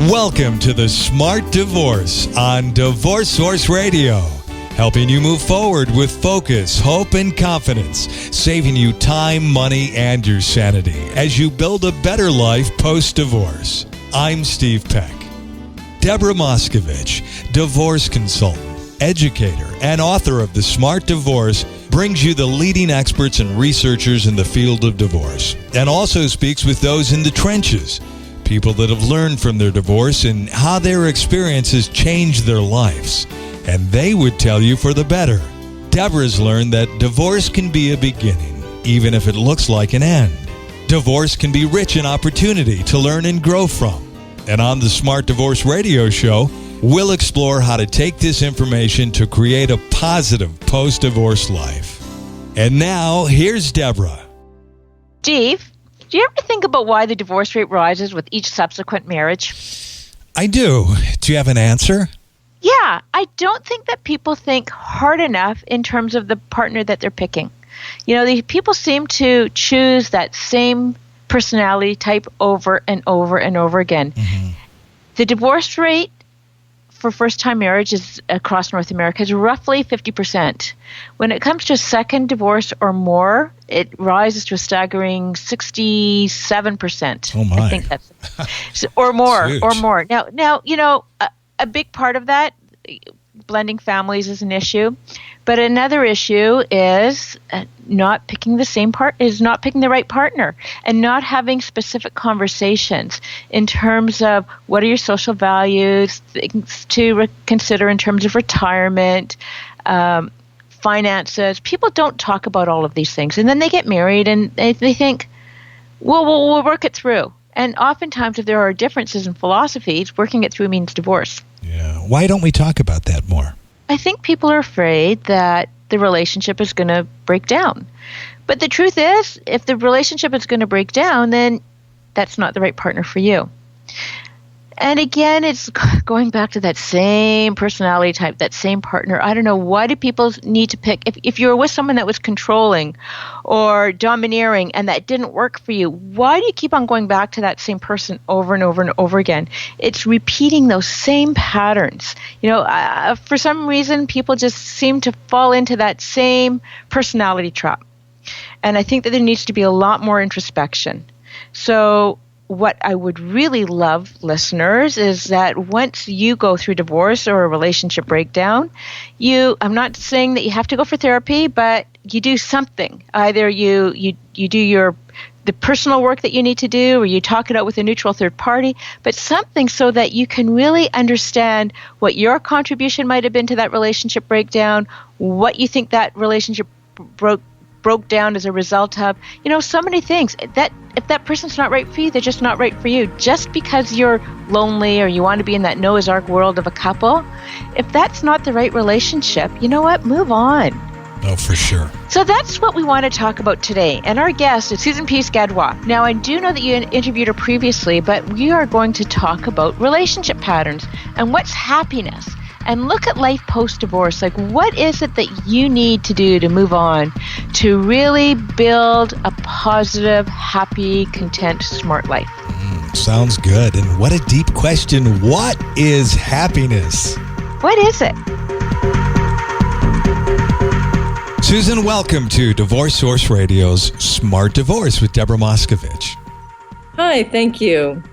Welcome to The Smart Divorce on Divorce Source Radio, helping you move forward with focus, hope, and confidence, saving you time, money, and your sanity as you build a better life post-divorce. I'm Steve Peck. Deborah Moskovich, divorce consultant, educator, and author of The Smart Divorce, brings you the leading experts and researchers in the field of divorce, and also speaks with those in the trenches, people that have learned from their divorce and how their experiences changed their lives. And they would tell you for the better. Deborah's learned that divorce can be a beginning, even if it looks like an end. Divorce can be rich in opportunity to learn and grow from. And on the Smart Divorce Radio Show, we'll explore how to take this information to create a positive post-divorce life. And now, here's Deborah. Steve, do you ever think about why the divorce rate rises with each subsequent marriage? I do. Do you have an answer? Yeah, I don't think that people think hard enough in terms of the partner that they're picking. You know, the people seem to choose that same personality type over and over and over again. Mm-hmm. The divorce rate for first-time marriage is across North America is roughly 50%. When it comes to a second divorce or more, it rises to a staggering 67%. Oh my! I think that's or more. Now, you know, a big part of that, blending families is an issue, but another issue is not picking the right partner and not having specific conversations in terms of what are your social values, things to consider in terms of retirement, finances. People don't talk about all of these things, and then they get married and they think, well, we'll work it through. And oftentimes, if there are differences in philosophies, working it through means divorce. Yeah. Why don't we talk about that more? I think people are afraid that the relationship is going to break down. But the truth is, if the relationship is going to break down, then that's not the right partner for you. And again, it's going back to that same personality type, that same partner. I don't know, why do people need to pick? If you were with someone that was controlling or domineering and that didn't work for you, why do you keep on going back to that same person over and over and over again? It's repeating those same patterns. You know, for some reason, people just seem to fall into that same personality trap. And I think that there needs to be a lot more introspection. So what I would really love, listeners, is that once you go through divorce or a relationship breakdown, I'm not saying that you have to go for therapy, but you do something. Either you do the personal work that you need to do, or you talk it out with a neutral third party, but something so that you can really understand what your contribution might have been to that relationship breakdown, what you think that relationship broke down as a result of, you know, so many things. That if that person's not right for you, they're just not right for you. Just because you're lonely or you want to be in that Noah's Ark world of a couple, if that's not the right relationship, you know what? Move on. Oh, for sure. So that's what we want to talk about today. And our guest is Susan Pease Gadoua. Now, I do know that you interviewed her previously, but we are going to talk about relationship patterns and what's happiness. And look at life post-divorce. Like, what is it that you need to do to move on to really build a positive, happy, content, smart life? Sounds good. And what a deep question. What is happiness? What is it? Susan, welcome to Divorce Source Radio's Smart Divorce with Deborah Moskovich. Hi, thank you.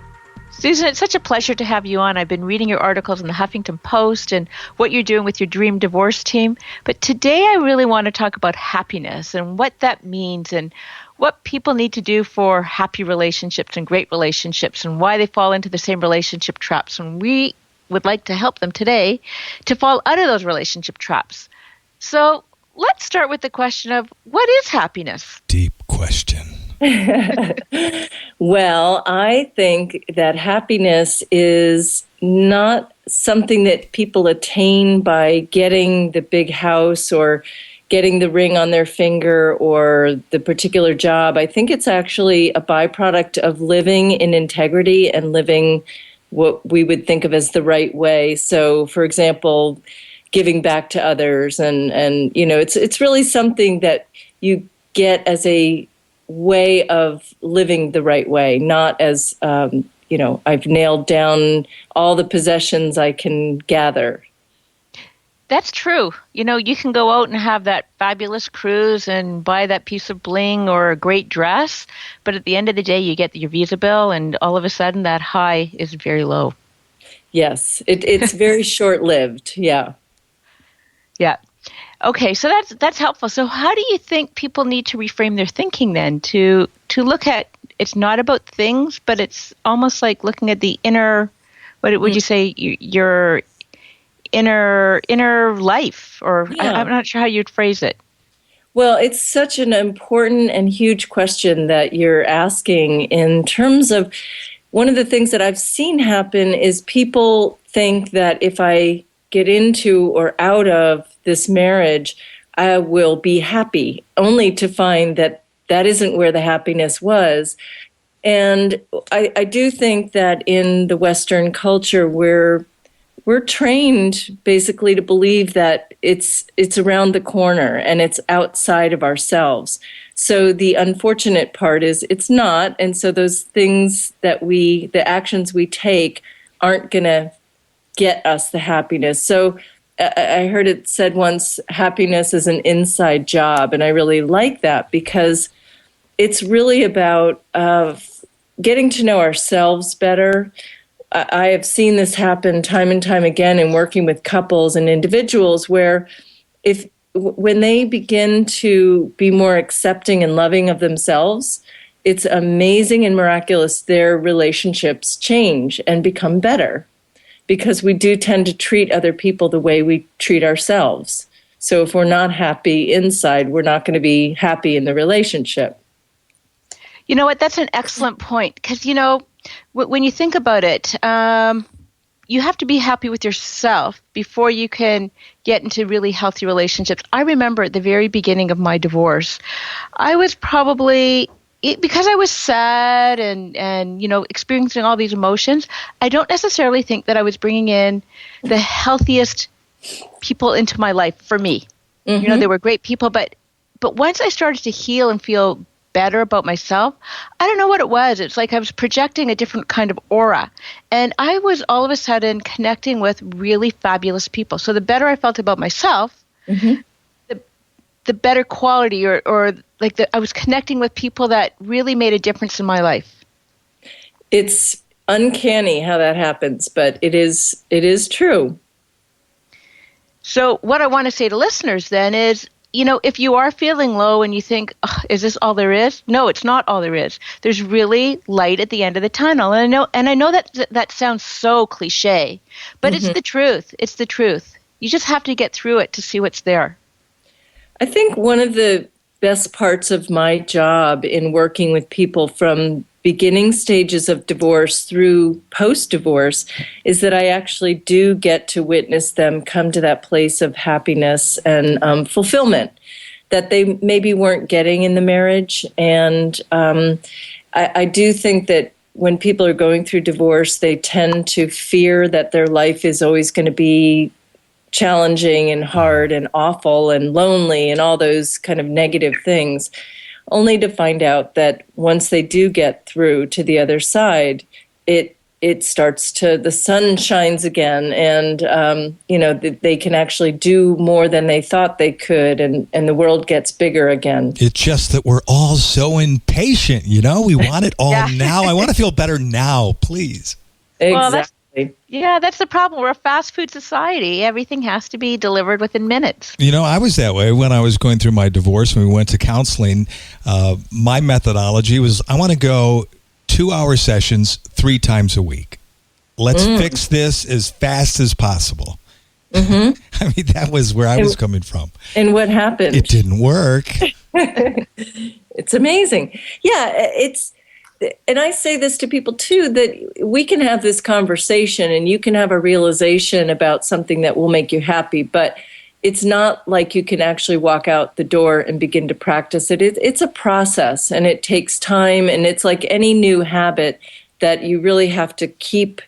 Susan, it's such a pleasure to have you on. I've been reading your articles in the Huffington Post and what you're doing with your Dream Divorce team. But today I really want to talk about happiness and what that means and what people need to do for happy relationships and great relationships and why they fall into the same relationship traps. And we would like to help them today to fall out of those relationship traps. So let's start with the question of, what is happiness? Deep question. Well, I think that happiness is not something that people attain by getting the big house or getting the ring on their finger or the particular job. I think it's actually a byproduct of living in integrity and living what we would think of as the right way. So, for example, giving back to others and you know, it's really something that you get as a way of living the right way, not as I've nailed down all the possessions I can gather. That's true. You can go out and have that fabulous cruise and buy that piece of bling or a great dress, but at the end of the day, you get your Visa bill, and all of a sudden, that high is very low. Yes, it's very short-lived. Yeah. Yeah. Okay, so that's helpful. So how do you think people need to reframe their thinking then to look at, it's not about things, but it's almost like looking at the inner, what would you say, your inner life, or Yeah. I'm not sure how you'd phrase it. Well, it's such an important and huge question that you're asking in terms of one of the things that I've seen happen is people think that if I get into or out of this marriage, I will be happy, only to find that that isn't where the happiness was. And I do think that in the Western culture, we're trained basically to believe that it's around the corner and it's outside of ourselves. So the unfortunate part is it's not, and so those things the actions we take aren't going to get us the happiness. So I heard it said once, happiness is an inside job, and I really like that because it's really about getting to know ourselves better. I have seen this happen time and time again in working with couples and individuals where when they begin to be more accepting and loving of themselves, it's amazing and miraculous. Their relationships change and become better because we do tend to treat other people the way we treat ourselves. So if we're not happy inside, we're not going to be happy in the relationship. You know what? That's an excellent point because, when you think about it, you have to be happy with yourself before you can get into really healthy relationships. I remember at the very beginning of my divorce, I was probably, because I was sad and experiencing all these emotions, I don't necessarily think that I was bringing in the healthiest people into my life for me. Mm-hmm. They were great people, but once I started to heal and feel better about myself, I don't know what it was. It's like I was projecting a different kind of aura. And I was all of a sudden connecting with really fabulous people. So the better I felt about myself, mm-hmm. the better quality or like I was connecting with people that really made a difference in my life. It's uncanny how that happens, but it is true. So what I want to say to listeners then is, if you are feeling low and you think, is this all there is? No, it's not all there is. There's really light at the end of the tunnel. And I know that sounds so cliche, but mm-hmm. It's the truth. It's the truth. You just have to get through it to see what's there. I think one of the best parts of my job in working with people from beginning stages of divorce through post-divorce is that I actually do get to witness them come to that place of happiness and fulfillment that they maybe weren't getting in the marriage. And I do think that when people are going through divorce, they tend to fear that their life is always going to be challenging and hard and awful and lonely and all those kind of negative things, only to find out that once they do get through to the other side, it starts to, the sun shines again, and they can actually do more than they thought they could, and the world gets bigger again. It's just that we're all so impatient, we want it all now. I want to feel better now, please. Exactly. Well, that's the problem. We're a fast food society. Everything has to be delivered within minutes. I was that way when I was going through my divorce. When we went to counseling, my methodology was I want to go 2-hour sessions 3 times a week. Let's fix this as fast as possible. Mm-hmm. I mean, that was where I was coming from. And what happened? It didn't work. It's amazing. Yeah, and I say this to people too, that we can have this conversation and you can have a realization about something that will make you happy, but it's not like you can actually walk out the door and begin to practice it. It's a process and it takes time, and it's like any new habit that you really have to keep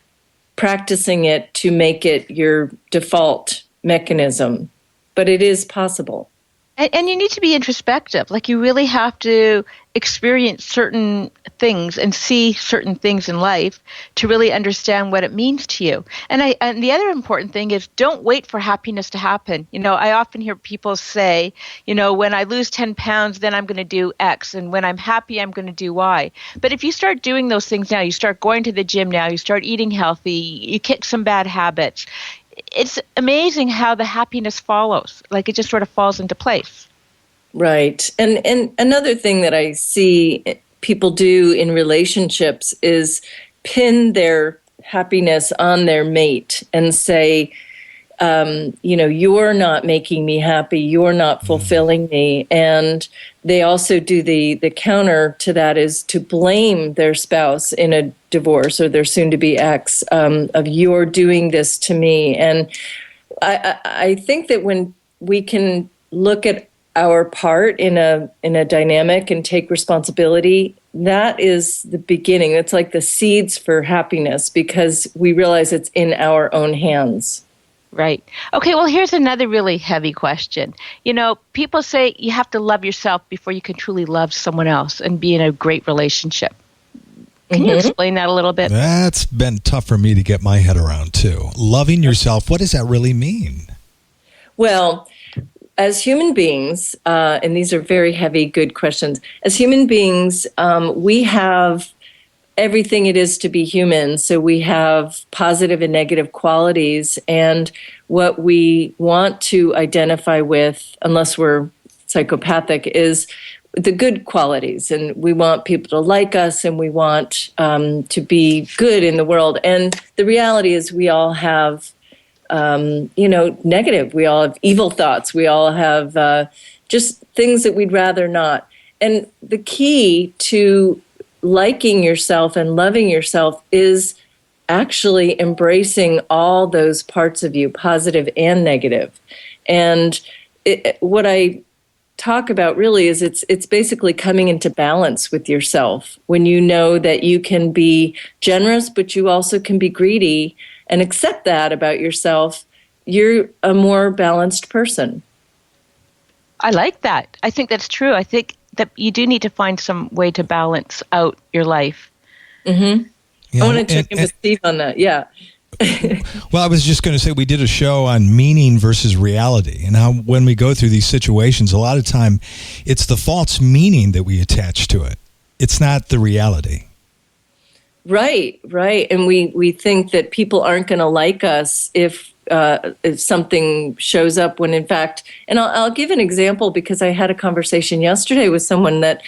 practicing it to make it your default mechanism. But it is possible. And you need to be introspective. Like, you really have to experience certain things and see certain things in life to really understand what it means to you. And the other important thing is, don't wait for happiness to happen. I often hear people say, when I lose 10 pounds, then I'm going to do X. And when I'm happy, I'm going to do Y. But if you start doing those things now, you start going to the gym now, you start eating healthy, you kick some bad habits, it's amazing how the happiness follows. Like, it just sort of falls into place. Right. And another thing that I see people do in relationships is pin their happiness on their mate and say, you're not making me happy, you're not fulfilling me. And they also do the counter to that is to blame their spouse in a divorce or their soon-to-be ex of you're doing this to me. And I think that when we can look at our part in a dynamic and take responsibility, that is the beginning. It's like the seeds for happiness, because we realize it's in our own hands. Right. Okay, well, here's another really heavy question. People say you have to love yourself before you can truly love someone else and be in a great relationship. Can you explain that a little bit? That's been tough for me to get my head around, too. Loving yourself, what does that really mean? Well, as human beings, and these are very heavy, good questions. As human beings, we have everything it is to be human. So we have positive and negative qualities. And what we want to identify with, unless we're psychopathic, is the good qualities. And we want people to like us, and we want to be good in the world. And the reality is we all have negative. We all have evil thoughts. We all have just things that we'd rather not. And the key to liking yourself and loving yourself is actually embracing all those parts of you, positive and negative. And what I talk about really is it's basically coming into balance with yourself when you know that you can be generous, but you also can be greedy, and accept that about yourself. You're a more balanced person. I like that. I think that's true. I think that you do need to find some way to balance out your life. Mm-hmm. I want to check in with Steve on that. Yeah. Well, I was just going to say, we did a show on meaning versus reality, and how when we go through these situations, a lot of time it's the false meaning that we attach to it. It's not the reality. Right. And we think that people aren't going to like us if something shows up, when in fact, and I'll give an example, because I had a conversation yesterday with someone that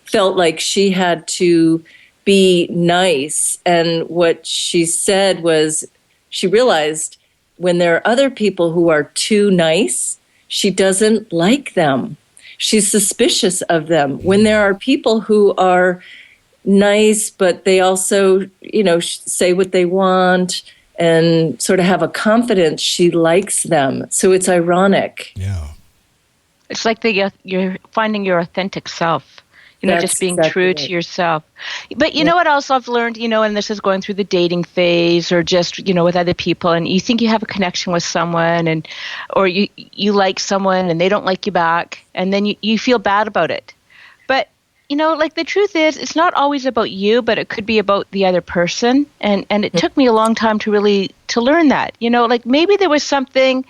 felt like she had to be nice. And what she said was, she realized when there are other people who are too nice, she doesn't like them. She's suspicious of them. When there are people who are nice, but they also, say what they want and sort of have a confidence, she likes them. So it's ironic. Yeah. It's like you're finding your authentic self. Just being exactly true right. to yourself. But you know what else I've learned, and this is going through the dating phase, or just, with other people, and you think you have a connection with someone, or you like someone and they don't like you back, and then you feel bad about it. But, the truth is, it's not always about you, but it could be about the other person. And it took me a long time to learn that. Maybe there was something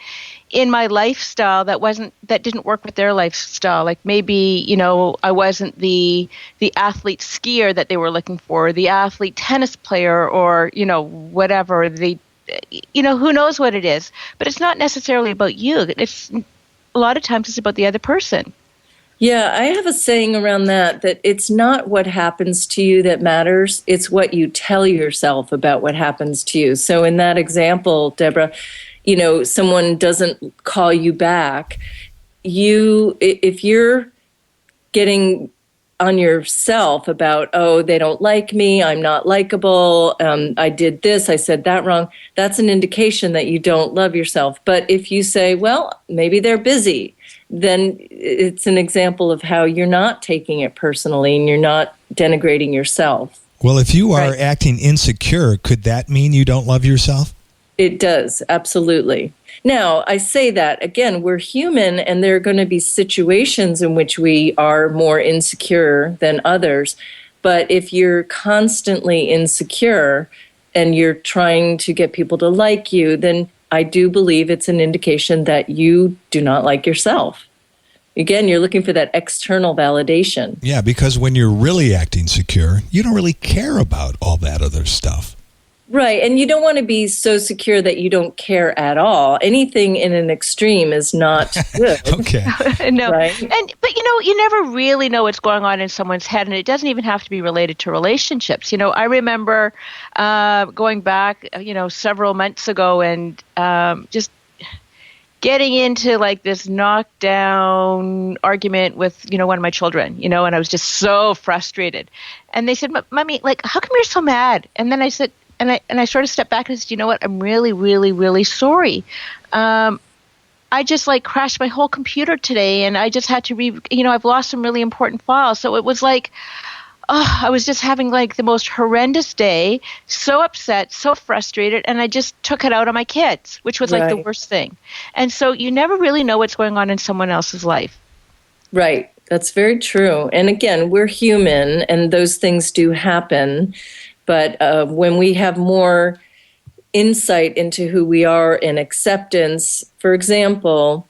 in my lifestyle that didn't work with their lifestyle. Like maybe, I wasn't the athlete skier that they were looking for, the athlete tennis player, or, whatever, who knows what it is. But it's not necessarily about you. It's a lot of times it's about the other person. Yeah, I have a saying around that it's not what happens to you that matters. It's what you tell yourself about what happens to you. So in that example, Deborah, someone doesn't call you back. If you're getting on yourself about, they don't like me, I'm not likable, I did this, I said that wrong, that's an indication that you don't love yourself. But if you say, well, maybe they're busy, then it's an example of how you're not taking it personally and you're not denigrating yourself. Well, if you are acting insecure, could that mean you don't love yourself? It does, absolutely. Now, I say that, again, we're human, and there are going to be situations in which we are more insecure than others. But if you're constantly insecure and you're trying to get people to like you, then I do believe it's an indication that you do not like yourself. Again, you're looking for that external validation. Yeah, because when you're really acting secure, you don't really care about all that other stuff. Right, and you don't want to be so secure that you don't care at all. Anything in an extreme is not good. Okay. No, Right? but you never really know what's going on in someone's head, and it doesn't even have to be related to relationships. I remember going back, several months ago, and just getting into like this knockdown argument with one of my children, and I was just so frustrated, and they said, "Mommy, like, how come you're so mad?" And then I said. And I sort of stepped back and said, you know what? I'm really, really, really sorry. I just like crashed my whole computer today, and I just had to I've lost some really important files. So it was like, I was just having like the most horrendous day, so upset, so frustrated, and I just took it out on my kids, which was like the worst thing. And so you never really know what's going on in someone else's life. Right. That's very true. And again, we're human, and those things do happen. But when we have more insight into who we are and acceptance, for example,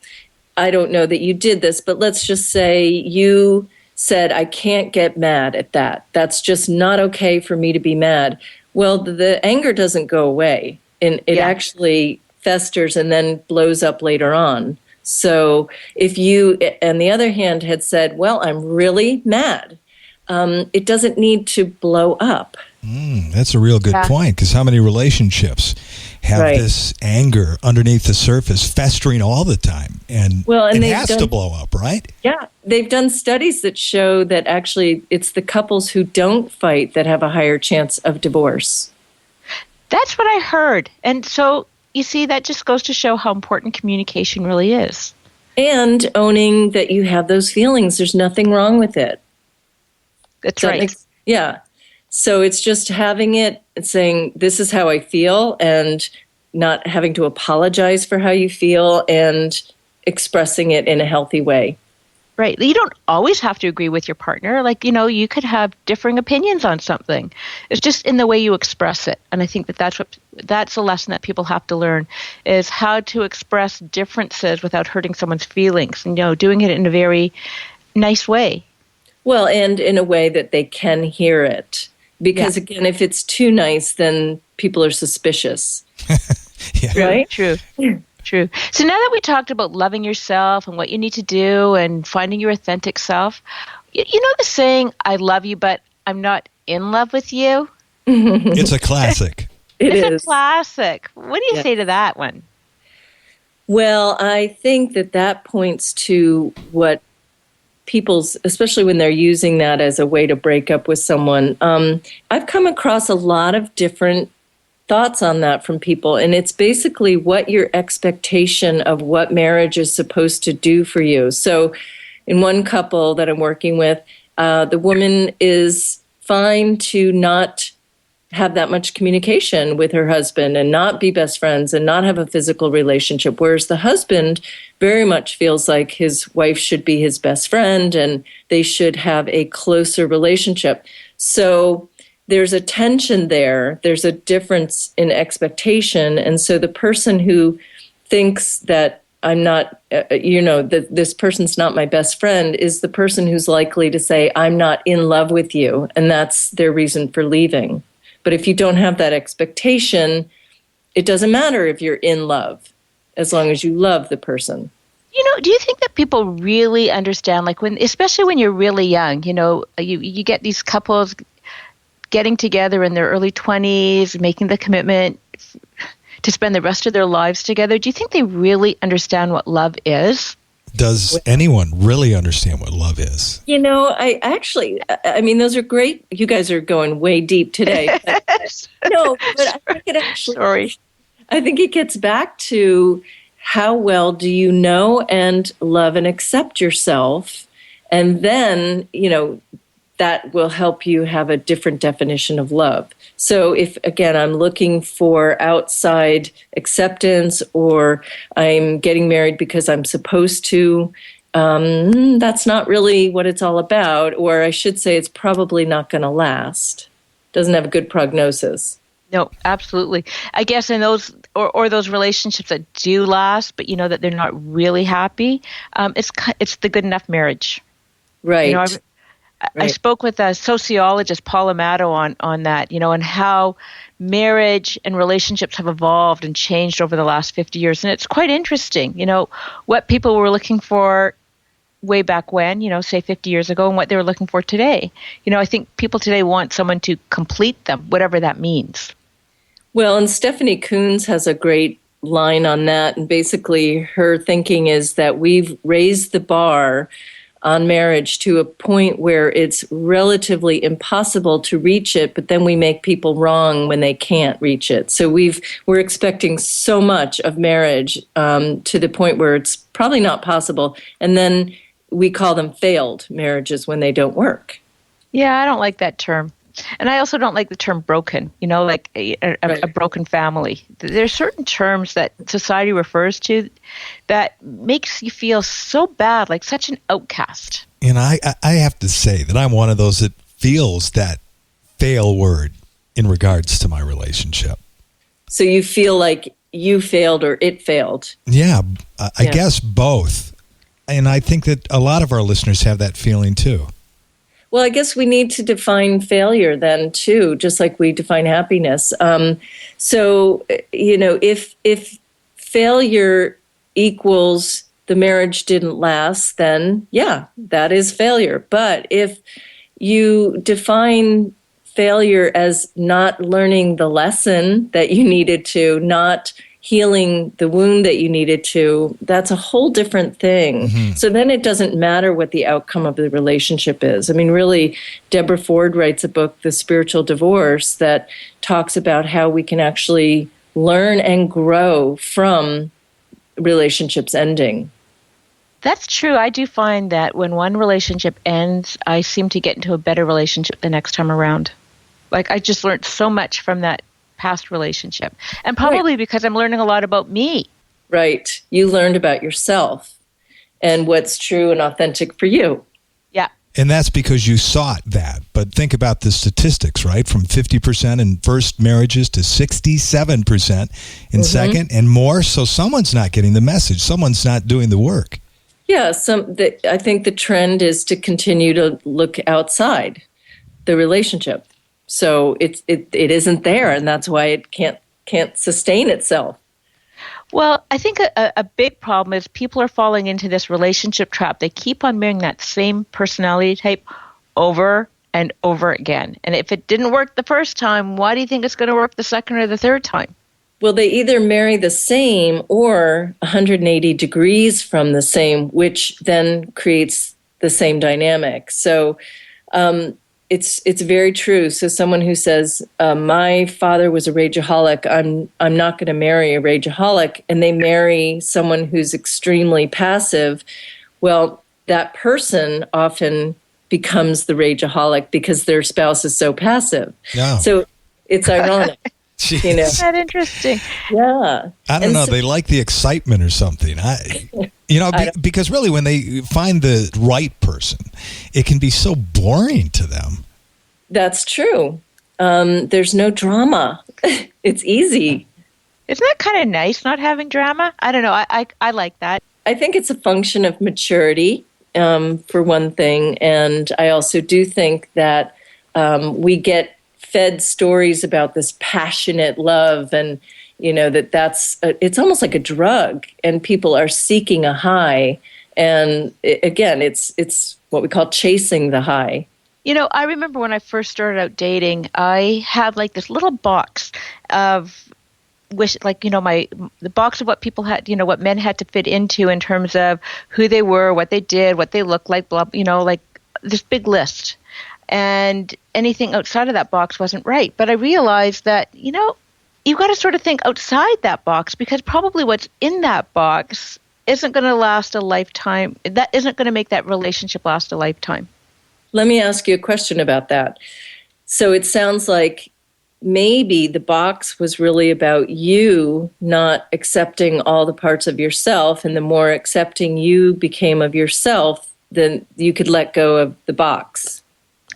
I don't know that you did this, but let's just say you said, I can't get mad at that. That's just not okay for me to be mad. Well, the anger doesn't go away, and it actually festers and then blows up later on. So if you, on the other hand, had said, well, I'm really mad, it doesn't need to blow up. That's a real good point, because how many relationships have this anger underneath the surface festering all the time? And it has to blow up, right? Yeah. They've done studies that show that actually it's the couples who don't fight that have a higher chance of divorce. That's what I heard. And so, you see, that just goes to show how important communication really is. And owning that you have those feelings. There's nothing wrong with it. That's right. Yeah. So it's just having it and saying, this is how I feel, and not having to apologize for how you feel, and expressing it in a healthy way. Right. You don't always have to agree with your partner. Like, you could have differing opinions on something. It's just in the way you express it. And I think that's a lesson that people have to learn, is how to express differences without hurting someone's feelings, and, doing it in a very nice way. Well, and in a way that they can hear it. Because, again, if it's too nice, then people are suspicious. Right? True. So now that we talked about loving yourself and what you need to do and finding your authentic self, you know the saying, I love you, but I'm not in love with you? It's a classic. It's a classic. What do you say to that one? Well, I think that points to what people's, especially when they're using that as a way to break up with someone. I've come across a lot of different thoughts on that from people, and it's basically what your expectation of what marriage is supposed to do for you. So in one couple that I'm working with, the woman is fine to not have that much communication with her husband and not be best friends and not have a physical relationship, whereas the husband very much feels like his wife should be his best friend and they should have a closer relationship. So there's a tension there. There's a difference in expectation. And so the person who thinks that I'm not, that this person's not my best friend is the person who's likely to say, I'm not in love with you. And that's their reason for leaving. But if you don't have that expectation, it doesn't matter if you're in love, as long as you love the person. Do you think that people really understand, like especially when you're really young, you get these couples getting together in their early 20s, making the commitment to spend the rest of their lives together. Do you think they really understand what love is? Does anyone really understand what love is? I mean, those are great. You guys are going way deep today. But I think it actually, sorry. I think it gets back to how well do you know and love and accept yourself? And then, that will help you have a different definition of love. So if, again, I'm looking for outside acceptance, or I'm getting married because I'm supposed to, that's not really what it's all about. Or I should say it's probably not going to last. Doesn't have a good prognosis. No, absolutely. I guess in those or those relationships that do last, but you know that they're not really happy, it's the good enough marriage. Right. You know, I spoke with a sociologist, Paul Amato, on that, you know, and how marriage and relationships have evolved and changed over the last 50 years. And it's quite interesting, you know, what people were looking for way back when, you know, say 50 years ago, and what they were looking for today. You know, I think people today want someone to complete them, whatever that means. Well, and Stephanie Coons has a great line on that. And basically her thinking is that we've raised the bar on marriage to a point where it's relatively impossible to reach it, but then we make people wrong when they can't reach it. So we're expecting so much of marriage to the point where it's probably not possible. And then we call them failed marriages when they don't work. Yeah, I don't like that term. And I also don't like the term broken, you know, like a broken family. There's certain terms that society refers to that makes you feel so bad, like such an outcast. And I have to say that I'm one of those that feels that fail word in regards to my relationship. So you feel like you failed or it failed? Yeah, I guess both. And I think that a lot of our listeners have that feeling too. Well, I guess we need to define failure then too, just like we define happiness. So, you know, if failure equals the marriage didn't last, then yeah, that is failure. But if you define failure as not learning the lesson that you needed to, not healing the wound that you needed to, that's a whole different thing. Mm-hmm. So then it doesn't matter what the outcome of the relationship is. I mean, really, Deborah Ford writes a book, The Spiritual Divorce, that talks about how we can actually learn and grow from relationships ending. That's true. I do find that when one relationship ends, I seem to get into a better relationship the next time around. Like, I just learned so much from that past relationship. And probably because I'm learning a lot about me. Right. You learned about yourself and what's true and authentic for you. Yeah. And that's because you sought that. But think about the statistics, right? From 50% in first marriages to 67% in second and more. So someone's not getting the message. Someone's not doing the work. Yeah. I think the trend is to continue to look outside the relationship. So it isn't there, and that's why it can't sustain itself. Well, I think a big problem is people are falling into this relationship trap. They keep on marrying that same personality type over and over again. And if it didn't work the first time, why do you think it's going to work the second or the third time? Well, they either marry the same or 180 degrees from the same, which then creates the same dynamic. So it's very true. So someone who says, my father was a rageaholic, I'm not going to marry a rageaholic, and they marry someone who's extremely passive, well, that person often becomes the rageaholic because their spouse is so passive. No. So it's ironic. You know? Isn't that interesting? Yeah. I don't know. They like the excitement or something. Because really when they find the right person, it can be so boring to them. That's true. There's no drama. It's easy. Isn't that kind of nice, not having drama? I don't know. I like that. I think it's a function of maturity, for one thing. And I also do think that we get fed stories about this passionate love, and it's almost like a drug, and people are seeking a high, and it's what we call chasing the high. You know, I remember when I first started out dating, I had like this little box of the box of what people had, what men had to fit into in terms of who they were, what they did, what they looked like, blah, like this big list. And anything outside of that box wasn't right. But I realized that, you've got to sort of think outside that box, because probably what's in that box isn't going to last a lifetime. That isn't going to make that relationship last a lifetime. let me ask you a question about that. So it sounds like maybe the box was really about you not accepting all the parts of yourself, and the more accepting you became of yourself, then you could let go of the box.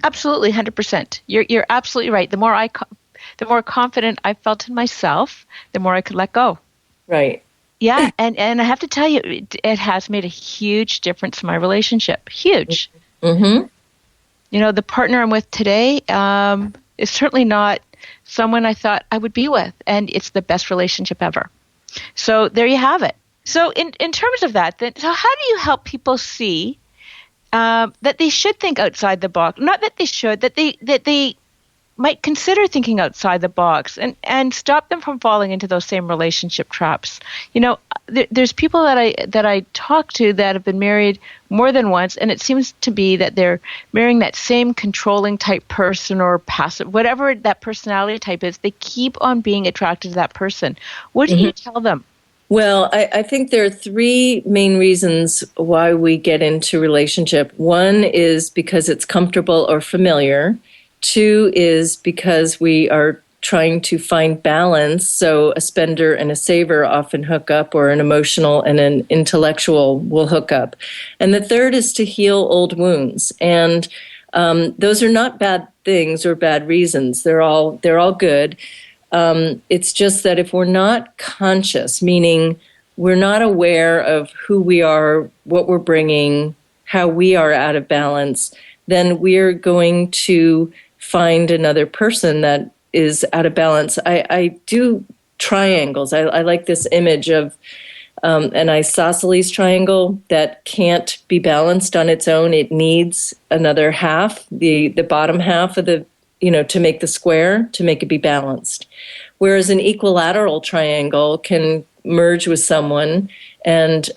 Absolutely, 100%. You're absolutely right. The more confident I felt in myself, the more I could let go. Right. Yeah, and I have to tell you, it has made a huge difference in my relationship. Huge. Mm-hmm. You know, the partner I'm with today is certainly not someone I thought I would be with, and it's the best relationship ever. So there you have it. So in terms of that, then, so how do you help people see that they should think outside the box? Not that they should, that they might consider thinking outside the box and stop them from falling into those same relationship traps. You know, there's people that I talk to that have been married more than once, and it seems to be that they're marrying that same controlling type person or passive, whatever that personality type is. They keep on being attracted to that person. What do you tell them? Well, I think there are three main reasons why we get into relationship. One is because it's comfortable or familiar. Two is because we are trying to find balance. So a spender and a saver often hook up, or an emotional and an intellectual will hook up. And the third is to heal old wounds. And those are not bad things or bad reasons. They're all good. It's just that if we're not conscious, meaning we're not aware of who we are, what we're bringing, how we are out of balance, then we're going to find another person that is out of balance. I do triangles. I like this image of an isosceles triangle that can't be balanced on its own. It needs another half, the bottom half of the, to make the square, to make it be balanced. Whereas an equilateral triangle can merge with someone and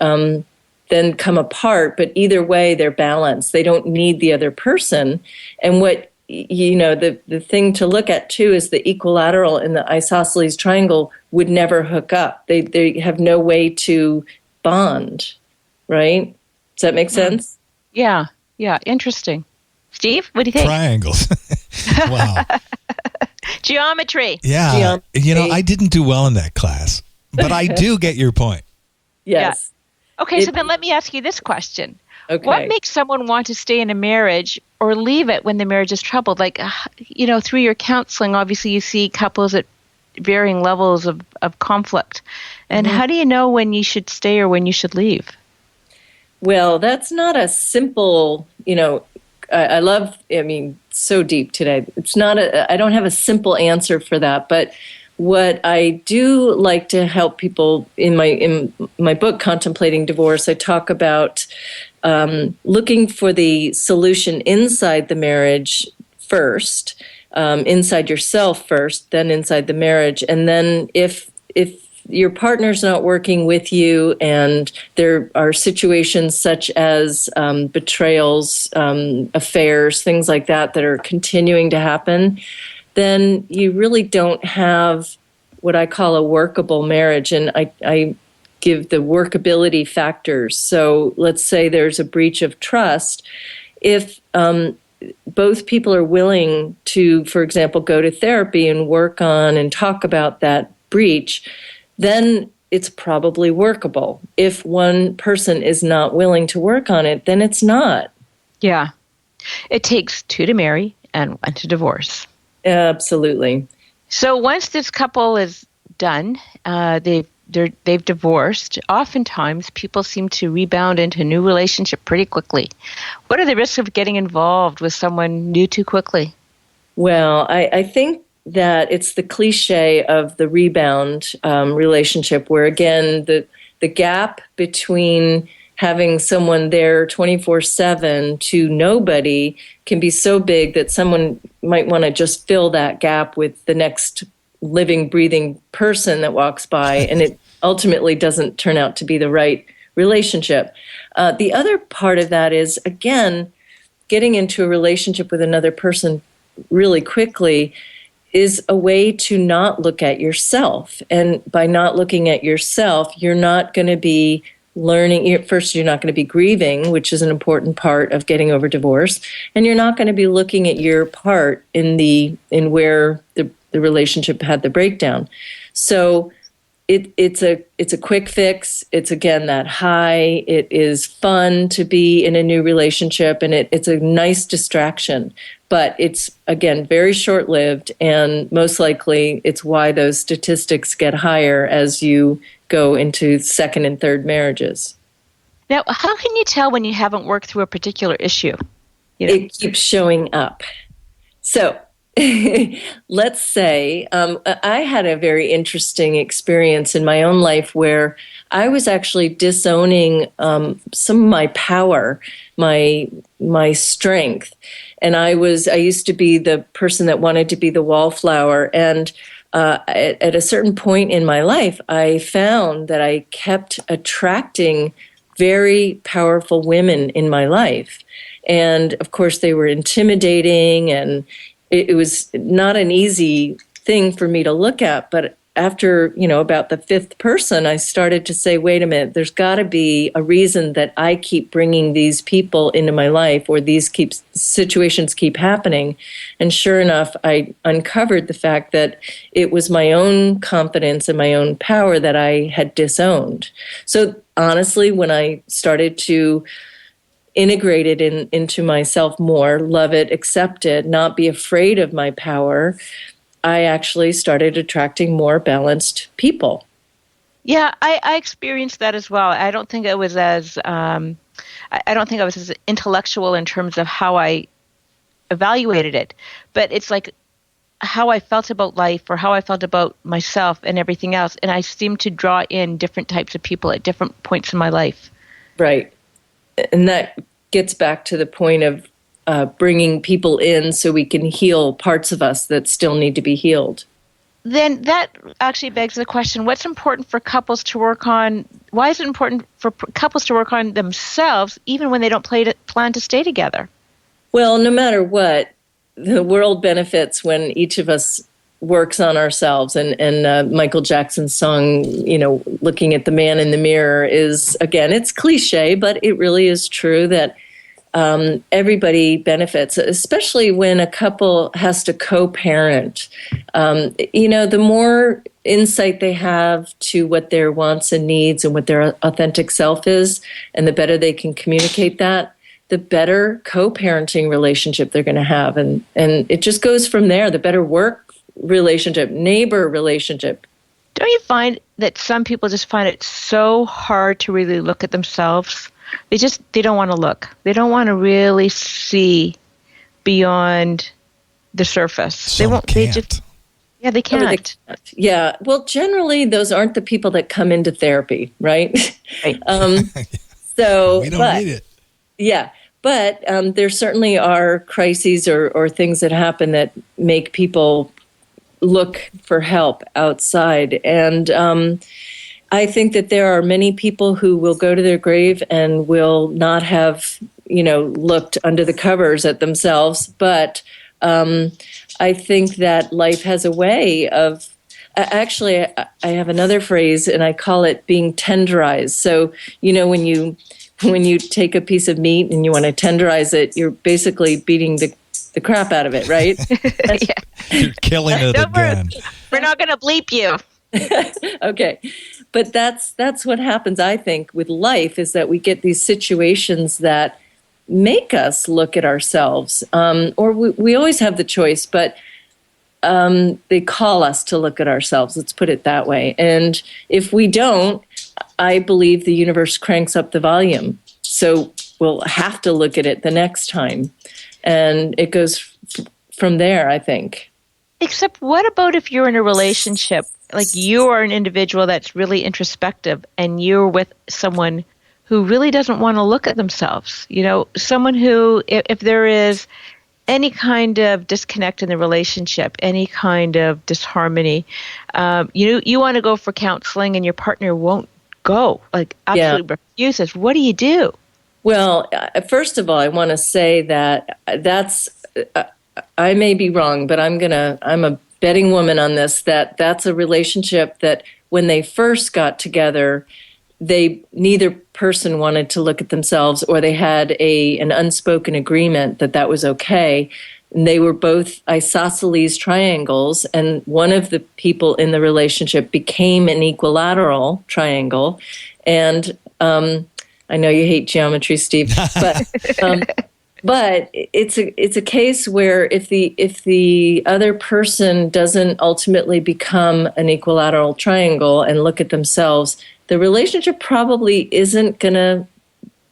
then come apart, but either way, they're balanced. They don't need the other person. And what the thing to look at too is the equilateral and the isosceles triangle would never hook up. They have no way to bond, right? Does that make sense? Yeah, interesting. Steve, what do you think? Triangles. Wow. Geometry. Yeah. Geometry. I didn't do well in that class, but I do get your point. Yes. Yeah. Okay, so then let me ask you this question. Okay. What makes someone want to stay in a marriage or leave it when the marriage is troubled? Like, through your counseling, obviously you see couples at varying levels of conflict. And how do you know when you should stay or when you should leave? Well, that's not a simple, I love, so deep today. I don't have a simple answer for that, but what I do like to help people in my book, Contemplating Divorce, I talk about looking for the solution inside the marriage first, inside yourself first, then inside the marriage. And then if your partner's not working with you and there are situations such as betrayals, affairs, things like that are continuing to happen, then you really don't have what I call a workable marriage. And I give the workability factors. So let's say there's a breach of trust. If both people are willing to, for example, go to therapy and work on and talk about that breach, then it's probably workable. If one person is not willing to work on it, then it's not. Yeah. It takes two to marry and one to divorce. Absolutely. So once this couple is done, they've divorced, oftentimes people seem to rebound into a new relationship pretty quickly. What are the risks of getting involved with someone new too quickly? Well, I think that it's the cliche of the rebound relationship where, again, the gap between having someone there 24/7 to nobody can be so big that someone might want to just fill that gap with the next living, breathing person that walks by, and it ultimately doesn't turn out to be the right relationship. The other part of that is, again, getting into a relationship with another person really quickly is a way to not look at yourself. And by not looking at yourself, you're not going to be learning. First, you're not going to be grieving, which is an important part of getting over divorce, and you're not going to be looking at your part in where the relationship had the breakdown. So it's a quick fix. It's, again, that high. It is fun to be in a new relationship, and it's a nice distraction. But it's, again, very short-lived, and most likely it's why those statistics get higher as you go into second and third marriages. Now, how can you tell when you haven't worked through a particular issue? It keeps showing up. So let's say I had a very interesting experience in my own life where I was actually disowning some of my power, my strength. And I used to be the person that wanted to be the wallflower. And at a certain point in my life, I found that I kept attracting very powerful women in my life. And of course, they were intimidating, and it was not an easy thing for me to look at. But after, about the fifth person, I started to say, wait a minute, there's got to be a reason that I keep bringing these people into my life, or these situations keep happening. And sure enough, I uncovered the fact that it was my own confidence and my own power that I had disowned. So honestly, when I started to integrate it into myself more, love it, accept it, not be afraid of my power, I actually started attracting more balanced people. Yeah, I experienced that as well. I don't think it was as I don't think I was as intellectual in terms of how I evaluated it, but it's like how I felt about life, or how I felt about myself and everything else, and I seemed to draw in different types of people at different points in my life. Right, and that gets back to the point of bringing people in so we can heal parts of us that still need to be healed. Then that actually begs the question, what's important for couples to work on? Why is it important for couples to work on themselves even when they don't plan to stay together? Well, no matter what, the world benefits when each of us works on ourselves. And Michael Jackson's song, looking at the man in the mirror, is, again, it's cliche, but it really is true that everybody benefits, especially when a couple has to co-parent. The more insight they have to what their wants and needs and what their authentic self is, and the better they can communicate that, the better co-parenting relationship they're going to have. And it just goes from there. The better work relationship, neighbor relationship. Don't you find that some people just find it so hard to really look at themselves? They don't want to look. They don't want to really see beyond the surface. Some can't. They can't. Yeah. Well, generally, those aren't the people that come into therapy, right? Right. So we don't need it. Yeah. But there certainly are crises or things that happen that make people look for help outside. And I think that there are many people who will go to their grave and will not have, looked under the covers at themselves. But I think that life has a way of, actually, I have another phrase, and I call it being tenderized. So, when you take a piece of meat and you want to tenderize it, you're basically beating the crap out of it, right? Yeah. You're killing it again. We're not going to bleep you. Okay. But that's what happens, I think, with life, is that we get these situations that make us look at ourselves. Or we always have the choice, but they call us to look at ourselves. Let's put it that way. And if we don't, I believe the universe cranks up the volume. So we'll have to look at it the next time. And it goes from there, I think. Except what about if you're in a relationship, like you are an individual that's really introspective and you're with someone who really doesn't want to look at themselves? Someone who, if there is any kind of disconnect in the relationship, any kind of disharmony, you want to go for counseling and your partner won't go, absolutely refuses. What do you do? Well, first of all, I want to say that I may be wrong, but I'm a betting woman on this, that's a relationship that when they first got together, neither person wanted to look at themselves, or they had an unspoken agreement that was okay. And they were both isosceles triangles, and one of the people in the relationship became an equilateral triangle. And I know you hate geometry, Steve, but it's a case where if the other person doesn't ultimately become an equilateral triangle and look at themselves, the relationship probably isn't going to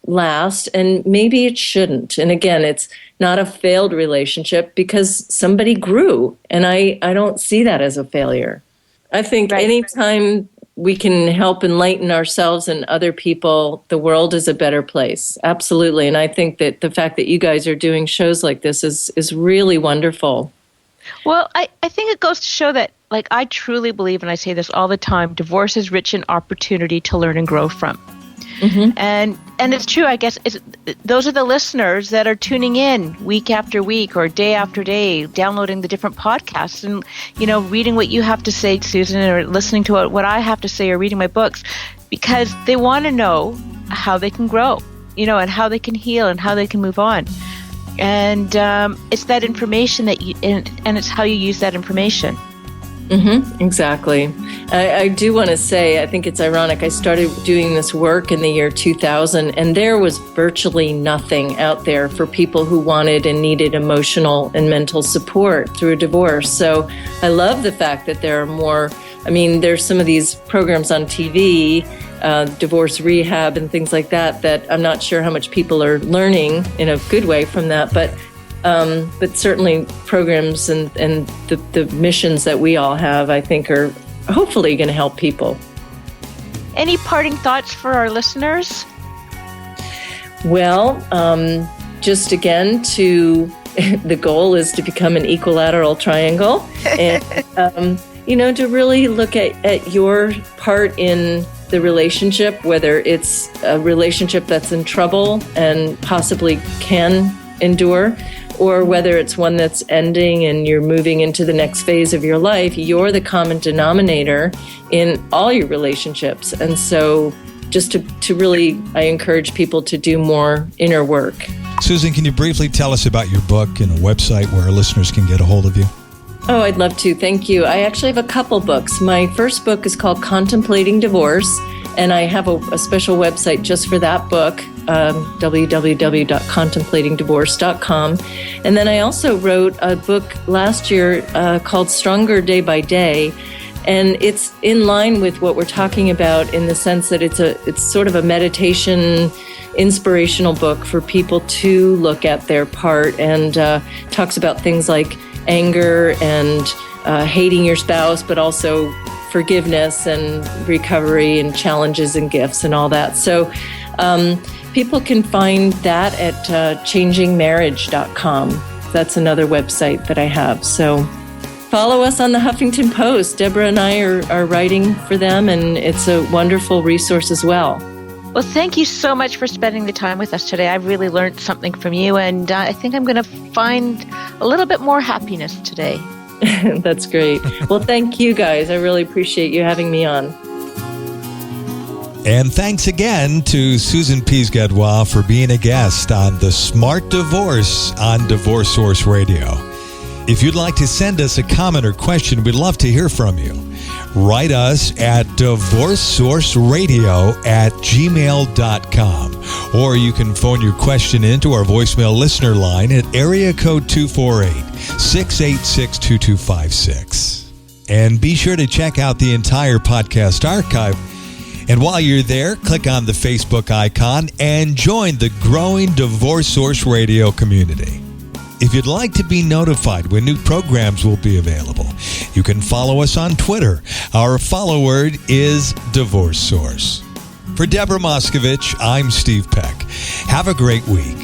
last, and maybe it shouldn't. And again, it's not a failed relationship because somebody grew, and I don't see that as a failure. I think anytime we can help enlighten ourselves and other people, the world is a better place. Absolutely. And I think that the fact that you guys are doing shows like this is really wonderful. Well, I think it goes to show that, like, I truly believe, and I say this all the time, divorce is rich in opportunity to learn and grow from. Mm-hmm. And it's true, I guess. Those are the listeners that are tuning in week after week or day after day, downloading the different podcasts and, reading what you have to say, Susan, or listening to what I have to say, or reading my books, because they want to know how they can grow, and how they can heal and how they can move on. And it's that information and it's how you use that information. Mm-hmm, exactly. I do want to say, I think it's ironic. I started doing this work in the year 2000, and there was virtually nothing out there for people who wanted and needed emotional and mental support through a divorce. So I love the fact that there are more. I mean, there's some of these programs on TV, divorce rehab and things like that I'm not sure how much people are learning in a good way from that, but certainly programs and the missions that we all have, I think, are hopefully going to help people. Any parting thoughts for our listeners? Well, just again, the goal is to become an equilateral triangle, and to really look at your part in the relationship, whether it's a relationship that's in trouble and possibly can endure, or whether it's one that's ending and you're moving into the next phase of your life. You're the common denominator in all your relationships. And so just to really, I encourage people to do more inner work. Susan, can you briefly tell us about your book and a website where our listeners can get a hold of you? Oh, I'd love to. Thank you. I actually have a couple books. My first book is called Contemplating Divorce, and I have a special website just for that book, www.contemplatingdivorce.com. And then I also wrote a book last year called Stronger Day by Day, and it's in line with what we're talking about in the sense that it's sort of a meditation, inspirational book for people to look at their part, and talks about things like anger and hating your spouse, but also forgiveness and recovery and challenges and gifts and all that. So people can find that at changingmarriage.com. That's another website that I have. So follow us on the Huffington Post. Deborah and I are writing for them, and it's a wonderful resource as well. Well, thank you so much for spending the time with us today. I really learned something from you, and I think I'm going to find a little bit more happiness today. That's great. Well, thank you guys. I really appreciate you having me on. And thanks again to Susan Pease Gadoua for being a guest on The Smart Divorce on Divorce Source Radio. If you'd like to send us a comment or question, we'd love to hear from you. Write us at divorcesourceradio@gmail.com, or you can phone your question into our voicemail listener line at area code 248-686-2256. And be sure to check out the entire podcast archive. And while you're there, click on the Facebook icon and join the growing Divorce Source Radio community. If you'd like to be notified when new programs will be available, you can follow us on Twitter. Our follow word is Divorce Source. For Deborah Moskovich, I'm Steve Peck. Have a great week.